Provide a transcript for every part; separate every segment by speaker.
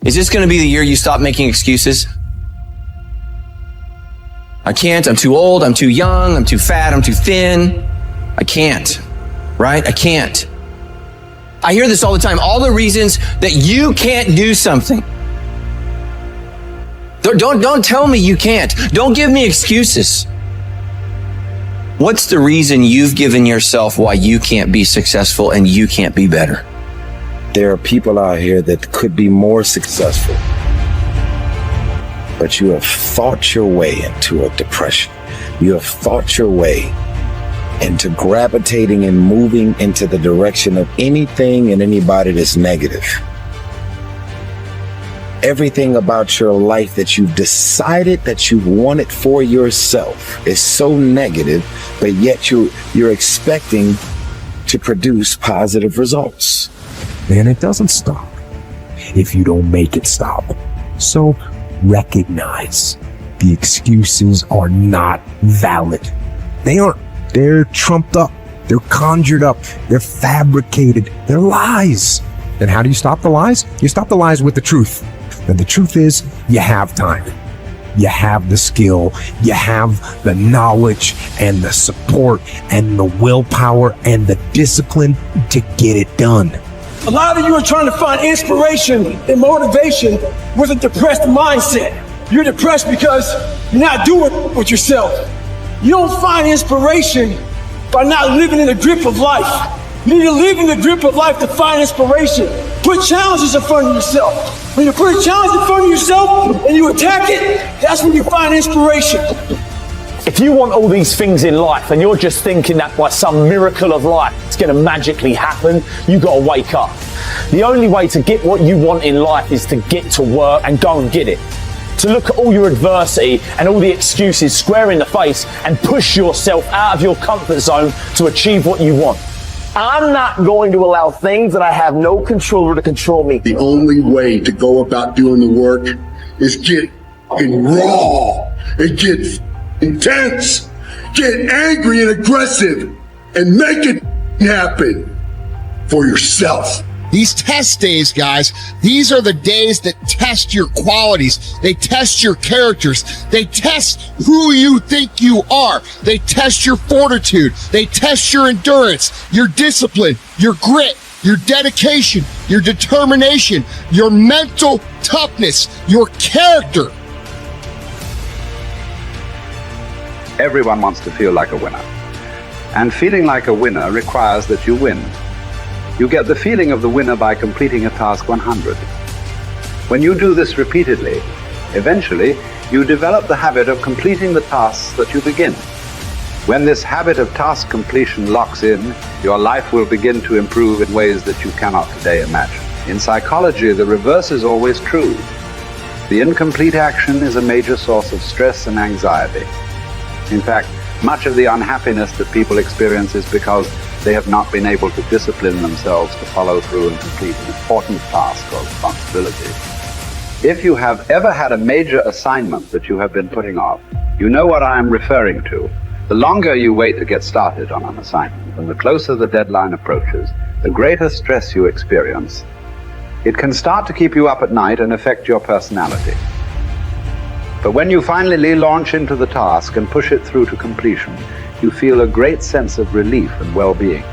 Speaker 1: Is this going to be the year you stop making excuses? I can't, I'm too old, I'm too young, I'm too fat, I'm too thin. I can't, right? I can't. I hear this all the time. All the reasons that you can't do something. Don't tell me you can't. Don't give me excuses. What's the reason you've given yourself why you can't be successful and you can't be better?
Speaker 2: There are people out here that could be more successful, but you have thought your way into a depression. You have thought your way into gravitating and moving into the direction of anything and anybody that's negative. Everything about your life that you've decided that you want it for yourself is so negative, but yet you're expecting to produce positive results.
Speaker 3: And it doesn't stop if you don't make it stop. So recognize the excuses are not valid. They aren't. They're trumped up. They're conjured up. They're fabricated. They're lies. And how do you stop the lies? You stop the lies with the truth. And the truth is, you have time. You have the skill. You have the knowledge and the support and the willpower and the discipline to get it done.
Speaker 4: A lot of you are trying to find inspiration and motivation with a depressed mindset. You're depressed because you're not doing it with yourself. You don't find inspiration by not living in the grip of life. You need to live in the grip of life to find inspiration. Put challenges in front of yourself. When you put a challenge in front of yourself and you attack it, that's when you find inspiration.
Speaker 5: If you want all these things in life and you're just thinking that by some miracle of life it's going to magically happen, you got to wake up. The only way to get what you want in life is to get to work and go and get it. To look at all your adversity and all the excuses square in the face and push yourself out of your comfort zone to achieve what you want.
Speaker 6: I'm not going to allow things that I have no control over to control me.
Speaker 7: The only way to go about doing the work is get raw. It gets intense. Get angry and aggressive and make it happen for yourself.
Speaker 8: These test days, guys, these are the days that test your qualities. They test your characters. They test who you think you are. They test your fortitude. They test your endurance, your discipline, your grit, your dedication, your determination, your mental toughness, your character.
Speaker 9: Everyone wants to feel like a winner. And feeling like a winner requires that you win. You get the feeling of the winner by completing a task 100. When you do this repeatedly, eventually you develop the habit of completing the tasks that you begin. When this habit of task completion locks in, your life will begin to improve in ways that you cannot today imagine. In psychology, the reverse is always true. The incomplete action is a major source of stress and anxiety. In fact, much of the unhappiness that people experience is because they have not been able to discipline themselves to follow through and complete an important task or responsibility. If you have ever had a major assignment that you have been putting off, you know what I am referring to. The longer you wait to get started on an assignment, and the closer the deadline approaches, the greater stress you experience. It can start to keep you up at night and affect your personality. But when you finally launch into the task and push it through to completion, you feel a great sense of relief and well-being.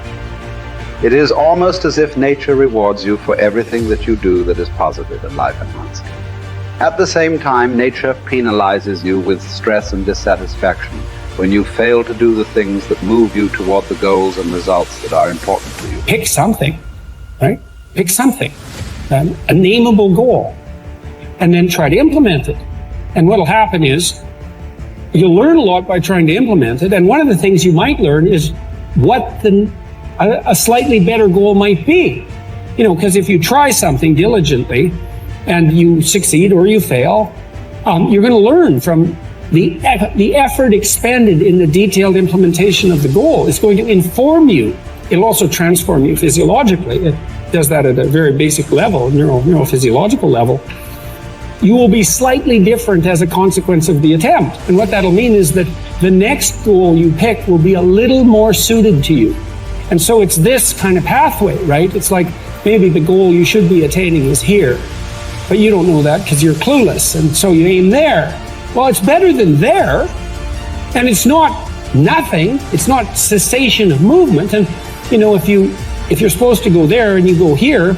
Speaker 9: It is almost as if nature rewards you for everything that you do that is positive and life-enhancing. At the same time, nature penalizes you with stress and dissatisfaction when you fail to do the things that move you toward the goals and results that are important to you.
Speaker 10: Pick something, right? Pick something, a nameable goal, and then try to implement it. And what'll happen is you'll learn a lot by trying to implement it. And one of the things you might learn is what a slightly better goal might be. You know, because if you try something diligently and you succeed or you fail, you're going to learn from the effort expended in the detailed implementation of the goal. It's going to inform you. It'll also transform you physiologically. It does that at a very basic level, neurophysiological level. You will be slightly different as a consequence of the attempt. And what that'll mean is that the next goal you pick will be a little more suited to you. And so it's this kind of pathway, right? It's like maybe the goal you should be attaining is here. but you don't know that because you're clueless, and so you aim there. Well, it's better than there, and it's not nothing. It's not cessation of movement. And you know, if you're supposed to go there and you go here,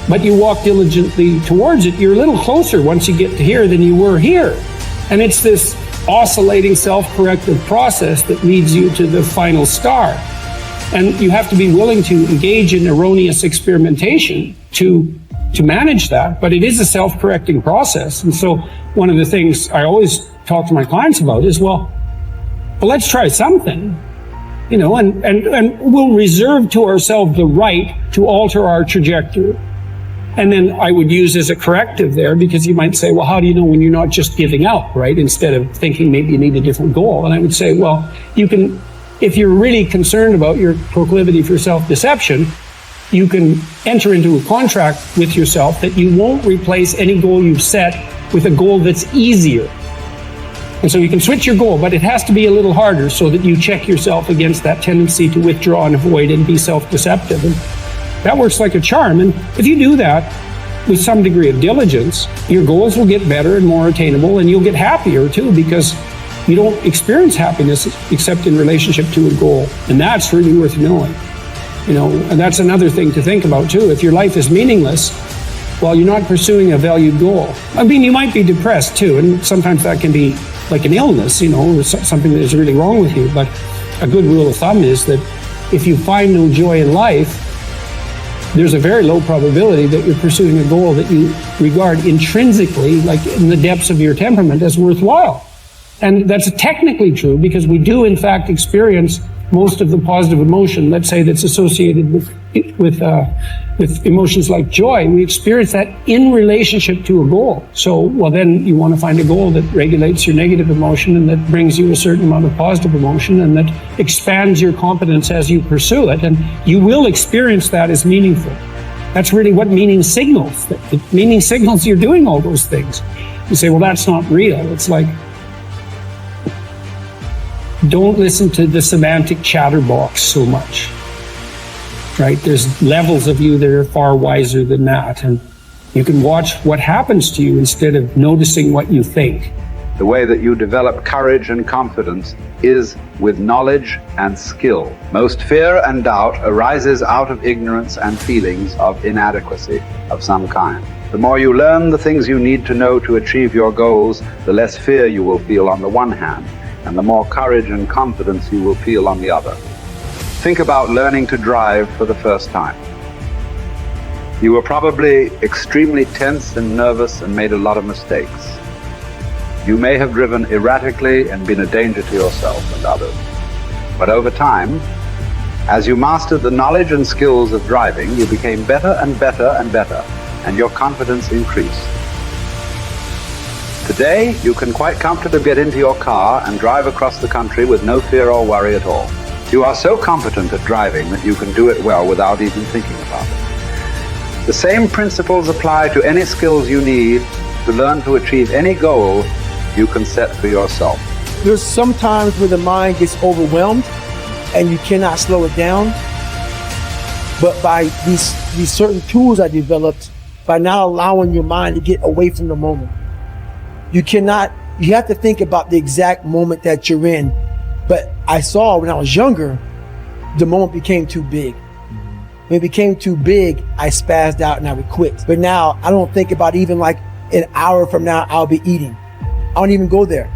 Speaker 10: but you walk diligently towards it, you're a little closer once you get to here than you were here. And it's this oscillating self-corrective process that leads you to the final star. And you have to be willing to engage in erroneous experimentation to manage that, but it is a self-correcting process. And so one of the things I always talk to my clients about is, well, let's try something, you know, and we'll reserve to ourselves the right to alter our trajectory. And then I would use as a corrective there, because you might say, well, how do you know when you're not just giving up, right? Instead of thinking maybe you need a different goal. And I would say, well, you can, if you're really concerned about your proclivity for self-deception, you can enter into a contract with yourself that you won't replace any goal you've set with a goal that's easier. And so you can switch your goal, but it has to be a little harder so that you check yourself against that tendency to withdraw and avoid and be self-deceptive. And that works like a charm. And if you do that with some degree of diligence, your goals will get better and more attainable, and you'll get happier too, because you don't experience happiness except in relationship to a goal. And that's really worth knowing. You know, and that's another thing to think about too. If your life is meaningless, well, you're not pursuing a valued goal. I mean, you might be depressed too, and sometimes that can be like an illness, you know, or something that is really wrong with you. But a good rule of thumb is that if you find no joy in life, there's a very low probability that you're pursuing a goal that you regard intrinsically, like in the depths of your temperament, as worthwhile. And that's technically true, because we do in fact experience most of the positive emotion, let's say, that's associated with emotions like joy. We experience that in relationship to a goal. So, well, then you want to find a goal that regulates your negative emotion and that brings you a certain amount of positive emotion and that expands your competence as you pursue it. And you will experience that as meaningful. That's really what meaning signals. The meaning signals you're doing all those things. You say, well, that's not real. It's like, don't listen to the semantic chatterbox so much, right? There's levels of you that are far wiser than that. And you can watch what happens to you instead of noticing what you think.
Speaker 9: The way that you develop courage and confidence is with knowledge and skill. Most fear and doubt arises out of ignorance and feelings of inadequacy of some kind. The more you learn the things you need to know to achieve your goals, the less fear you will feel on the one hand, and the more courage and confidence you will feel on the other. Think about learning to drive for the first time. You were probably extremely tense and nervous and made a lot of mistakes. You may have driven erratically and been a danger to yourself and others. But over time, as you mastered the knowledge and skills of driving, you became better and better and better, and your confidence increased. Today, you can quite comfortably get into your car and drive across the country with no fear or worry at all. You are so competent at driving that you can do it well without even thinking about it. The same principles apply to any skills you need to learn to achieve any goal you can set for yourself.
Speaker 4: There's some times where the mind gets overwhelmed and you cannot slow it down. But by these certain tools I developed, by not allowing your mind to get away from the moment. You have to think about the exact moment that you're in. But I saw when I was younger, the moment became too big. When it became too big, I spazzed out and I would quit. But now I don't think about even like an hour from now, I'll be eating. I don't even go there.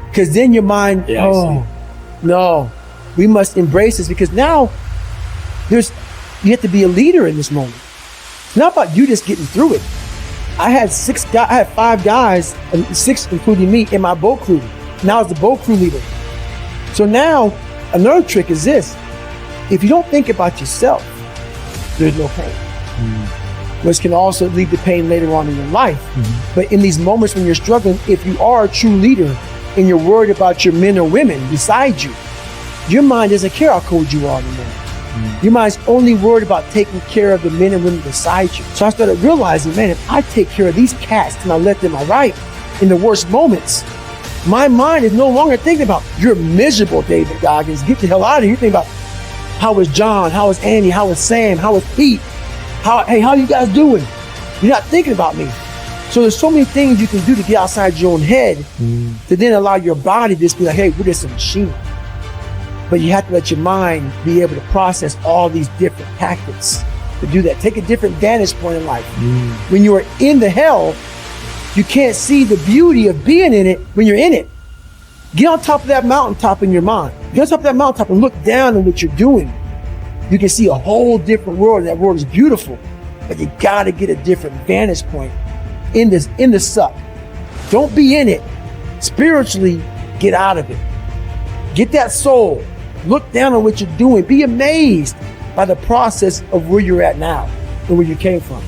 Speaker 4: Because then your mind, no, we must embrace this, because now you have to be a leader in this moment. It's not about you just getting through it. I had 5 guys, 6 including me, in my boat crew. Now I was the boat crew leader. So now another trick is this: if you don't think about yourself, there's no pain. Which can also lead to pain later on in your life. But in these moments when you're struggling, if you are a true leader and you're worried about your men or women beside you, your mind doesn't care how cold you are anymore. Your mind's only worried about taking care of the men and women beside you. So I started realizing, man, if I take care of these cats and I let them right in the worst moments, my mind is no longer thinking about, you're miserable, David Goggins, get the hell out of here. You're thinking about, how is John? How is Andy? How is Sam? How is Pete? How you guys doing? You're not thinking about me. So there's so many things you can do to get outside your own head to then allow your body to just be like, hey, we're just a machine. But you have to let your mind be able to process all these different tactics to do that. Take a different vantage point in life. When you are in the hell, you can't see the beauty of being in it when you're in it. Get on top of that mountaintop in your mind. Get on top of that mountaintop and look down at what you're doing. You can see a whole different world, and that world is beautiful. But you gotta get a different vantage point in the suck. Don't be in it. Spiritually, get out of it. Get that soul. Look down on what you're doing. Be amazed by the process of where you're at now and where you came from.